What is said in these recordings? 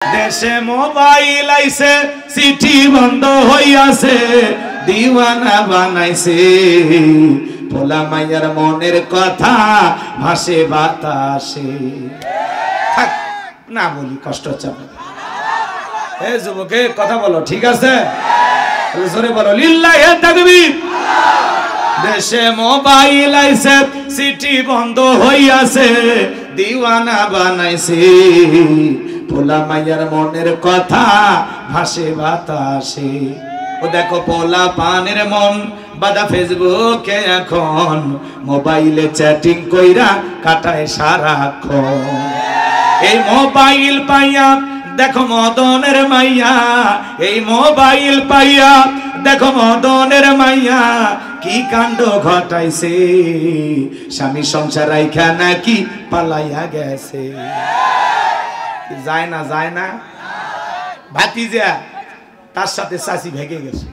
দেশে মোবাইল আইছে, চিঠি বন্ধ হইয়াছে, দিওয়ানা বানাইছে, পোলা মাইয়ার মনের কথা ভাসে বাতাসে। থাক না বলি, কষ্ট হচ্ছে। এ যুবকে কথা বলো, ঠিক আছে? জোরে বলো লিল্লাহি তাকবীর। দেশে মোবাইল আইছে, চিঠি বন্ধ হইয়াছে, দিওয়ানা বানাইছে, পোলা মাইয়ার মনের কথা ভাসে বাতাসে। ও দেখো পোলা পানের মন বাদা ফেসবুকে এখন, মোবাইলে চ্যাটিং কইরা কাটায় সারাক্ষণ। এই মোবাইল পাইয়া দেখো মদনের মাইয়া, এই মোবাইল পাইয়া দেখো মদনের মাইয়া কি কাণ্ড ঘটাইছে, স্বামী সংসার রাইখা নাকি পালাইয়া গেছে। যায় না যায় না, ভাতিজা তার সাথে চাচি ভেগে গেছে,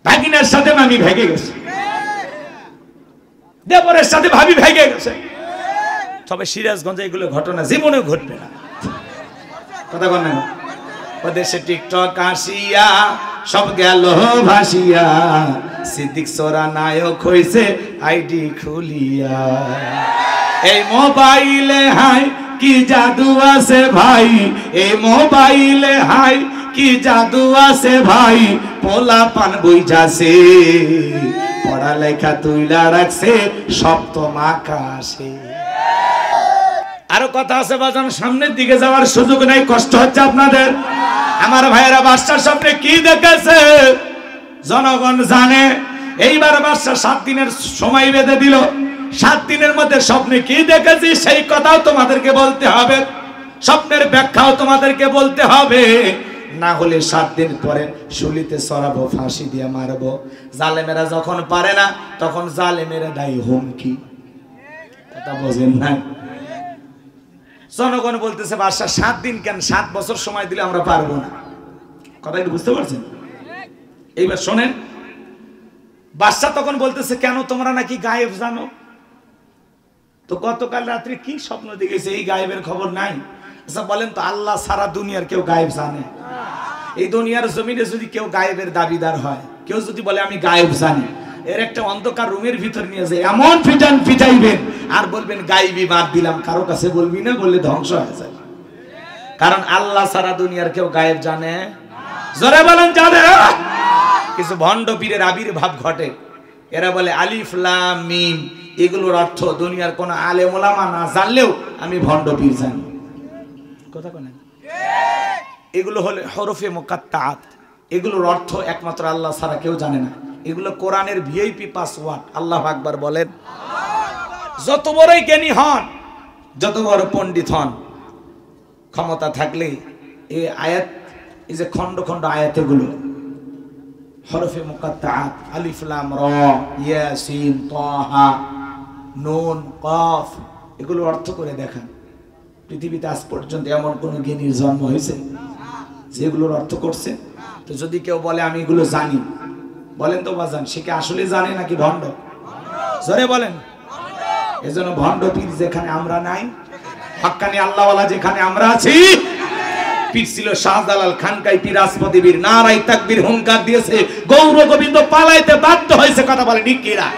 ভাগিনার সাথে মামি ভেগে গেছে, দেবরের সাথে ভাবি ভেগে গেছে। তবে সিরাজগঞ্জে এগুলো ঘটনা জীবনে ঘটবে না। কথা বল না, ওদেশে টিকটক আসিয়া সব গেল ভাসিয়া, সিদ্দিক সোরা নায়ক হইছে আইডি খুলিয়া। এই মোবাইলে হাই কি জাদু আছে ভাই, এই মোবাইলে হাই কি জাদু আছে ভাই, পোলা পান বুঝাছে, পড়ালেখা তুইলা রাখছে সপ্তম আকাশে। আরো কথা আছে বাজান, সামনের দিকে যাওয়ার সুযোগ নাই, কষ্ট হচ্ছে আপনাদের। আমার ভাইয়েরা বাদশার স্বপ্নে কি দেখেছে জনগণ জানে। এইবার বাদশা 7 দিনের সময় বেঁধে দিল, 7 দিনের মধ্যে স্বপ্নে কি দেখেছি সেই কথাও তোমাদেরকে বলতে হবে, স্বপ্নের ব্যাখ্যাও তোমাদেরকে বলতে হবে, না হলে 7 দিন পরে শুলিতে চড়াবো, ফাঁসি দিয়ে মারবো। জালেমেরা যখন পারে না তখন জালেমেরা দেয় হুমকি। কথা বোঝেন না? জনগণ বলতেছে বাদশা 7 দিন কেন, 7 বছর সময় দিলে আমরা পারবো না। কথা কি বুঝতে পারছেন? এইবার শোনেন, বাদশা তখন বলতেছে কেন তোমরা নাকি গায়েব জানো? তো গতকাল রাত্রে কি স্বপ্ন দেখেছে এই গায়েবের খবর নাই? আচ্ছা বলেন তো, আল্লাহ সারা দুনিয়ার কেউ গায়েব জানে? এই দুনিয়ার জমিনে যদি কেউ গায়েবের দাবিদার হয়, কেউ যদি বলে আমি গায়েব জানি, এর একটা অন্ধকার রুমের ভিতর নিয়ে যায় এমন পিটাইবেন আর বলবেন গায়েবী বাদ দিলাম, কারো কাছে বলবি না, বললে ধ্বংস হয়ে যায়। কারণ আল্লাহ সারা দুনিয়ার কেউ গায়েব জানে? জোরে বলেন জানে? কিছু ভণ্ড পীরের আবির্ভাব ঘটে, এরা বলে আলিফ লাম মিম, এগুলোর অর্থ দুনিয়ার কোন আলেম ওলামা না জানলেও আমি ভণ্ড পীর জানি। কথা বলেন, এগুলো হলে হরফে মুকাত্তাআত, এগুলোর অর্থ একমাত্র আল্লাহ ছাড়া কেউ জানে না। এগুলো কোরআনের ভিআইপি পাসওয়ার্ড। আল্লাহু আকবার বলেন। যত বড়ই জ্ঞানী হন, যত বড় পণ্ডিত হন, ক্ষমতা থাকলে এই আয়াত, এই যে খন্ড খন্ড আয়াতগুলো হরফে মুকাত্তাআত, আলিফ লাম র, ইয়াসিন, তাহা, নুন, কফ, এগুলো অর্থ করে দেখান। পৃথিবীতে আজ পর্যন্ত এমন কোন জ্ঞানীর জন্ম হয়েছে যেগুলোর অর্থ করছে? তো যদি কেউ বলে আমি এগুলো জানি, বলেন তো বাজান, সে কি আসলে জানে নাকি ভণ্ড? জোরে বলেন। এজন্য ভণ্ড পীর যেখানে আমরা নাই, হাক্কানি আল্লাহওয়ালা যেখানে আমরা আছি। পীর ছিল শাহজালাল খানকাই পীর, রাজপতি বীর, নারায়ে তাকবীর হুঙ্কার দিয়েছে, গৌর গোবিন্দ পালাইতে বাধ্য হয়েছে। কথা বলে ঠিক কিনা?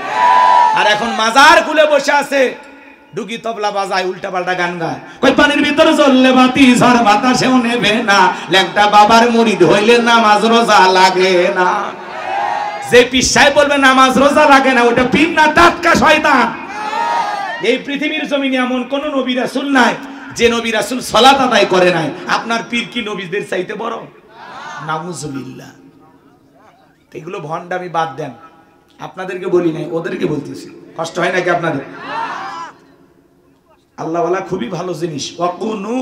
আর এখন মাজার খুলে বসে আছে, ডুগি তবলা বাজায়, উল্টা পাল্টা গান গায়, কই পানির ভিতরে জ্বললে বাতি ঝড় বাতাসেও নেবে না, ল্যাংটা বাবার মুরিদ হইলে নামাজ রোজা লাগে না। যে পীর সাহেব বলবে নামাজ রোজা লাগে না, ওটা পীর না, টাটকা শয়তান। এই পৃথিবীর জমিনে এমন কোন নবী রাসূল নাই যে নবী রাসূল সালাত আদায় করে নাই। আপনার পীর কি নবীদের চাইতে বড়? নাউজুবিল্লাহ। এগুলো ভণ্ডামি বাদ দেন, আপনাদেরকে বলি নাই, ওদেরকে বলতেছি। কষ্ট হয় নাকি আপনাদের? আল্লাহ বলা খুবই ভালো জিনিস, ওয়াকুনু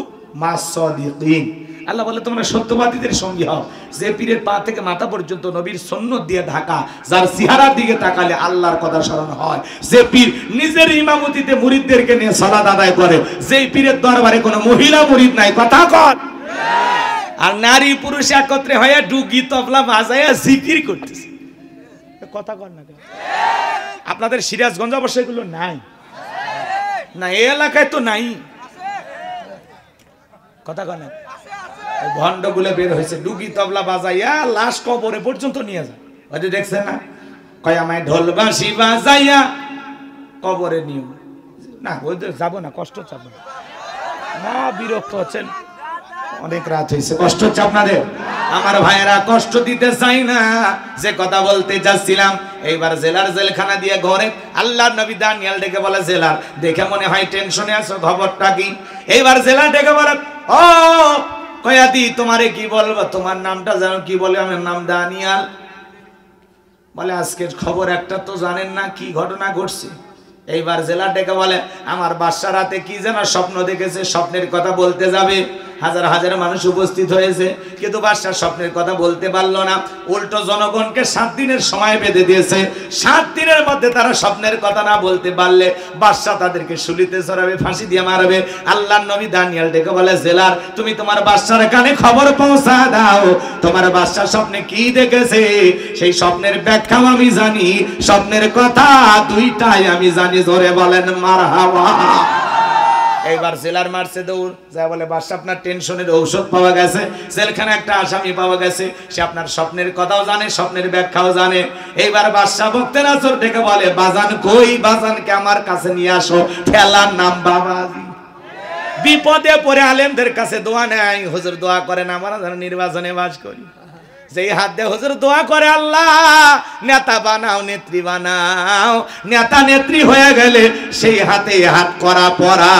মাস সাদিকিন। আল্লাহ বলে তোমরা সত্যবাদীদের সঙ্গী হও। যে পীরের পা থেকে মাথা পর্যন্ত নবীর সুন্নাত দিয়ে ঢাকা, যার চেহারার দিকে তাকালে আল্লাহর কথা স্মরণ হয়, যে পীর নিজের ইমামতিতে মুরিদদেরকে নিয়ে সালাত আদায় করে, যেই পীরের দরবারে কোনো মহিলা মুরিদ নাই। কথা কর। আর নারী পুরুষ একত্রে হয়ে ডুগি তবলা বাজায়া জিকির করতেছে। কথা কর না? আপনাদের সিরাজগঞ্জ অবশ্য এগুলো নাই না, এই এলাকায় তো নাই। কথা কনে ভণ্ডগুলো বের হয়েছে ডুগি তবলা বাজাইয়া লাশ কবরে পর্যন্ত নিয়ে যায়। ওই দেখছেন না, কয় আমায় ঢোল বাঁশি বাজাইয়া কবরে নিও না, ওই যাবো না, কষ্ট চাবো না, বিরক্ত হচ্ছেন, অনেক রাত হয়েছে, কষ্ট হচ্ছে আপনাদের। আমার ভাইয়েরা কষ্ট দিতে চাই না, যে কথা বলতে যাচ্ছিলাম, এইবার জেলার জেলখানা দিয়ে ঘরে আল্লাহর নবী দানিয়েল ডেকে বলে, জেলার দেখে মনে হয় টেনশনে আছো, খবরটা কি? এইবার জেলার ডেকে বলে, ও কয়াদি তোমারে কি বলবো, তোমার নামটা জানো কি? বলে আমার নাম দানিয়েল। বলে আজকের খবর একটা তো জানেন না, কি ঘটনা ঘটছে? এইবার জেলার ডেকে বলে, আমার বাদশা রাতে কি যেন স্বপ্ন দেখেছে, স্বপ্নের কথা বলতে যাবে, হাজার হাজার মানুষ উপস্থিত হয়েছে, কিন্তু বাদশা স্বপ্নের কথা বলতে পারলো না, উল্টো জনগণকে 7 দিনের সময় বেঁধে দিয়েছে। 7 দিনের মধ্যে তারা স্বপ্নের কথা না বলতে পারলে বাদশা তাদেরকে শুলিতে চড়াবে, ফাঁসি দিয়ে মারবে। আল্লাহর নবী দানিয়েল ডেকে বলে, জেলার তুমি তোমার বাদশার কানে খবর পৌঁছা দাও, তোমার বাদশা স্বপ্নে কি দেখেছে, সেই স্বপ্নের ব্যাখ্যাও আমি জানি, স্বপ্নের কথা দুইটাই আমি জানি। জোরে বলেন মারহাবা। এইবার জেলার মারছে দৌড়, যা বলে বাদশা আপনার টেনশনের ঔষধ পাওয়া গেছে, জেলখানে একটা আসামি পাওয়া গেছে, সে আপনার স্বপ্নের কথাও জানে, স্বপ্নের ব্যাখ্যাও জানে। এইবার বাদশা ভক্তের আসর ডেকে বলে, বাজান কই, বাজানকে আমার কাছে নিয়ে আসো, ঠেলার নাম বাবাজি। বিপদে পড়ে আলেমদের কাছে দোয়া নেয়, হুজুর দোয়া করেন আমরা যেন নির্বাচনে বাস করি। যেই হাত দিয়ে হুজুর দোয়া করে, আল্লাহ নেতা বানাও, নেত্রী বানাও, নেতা নেত্রী হয়ে গেলে সেই হাতে হাত করা পড়া।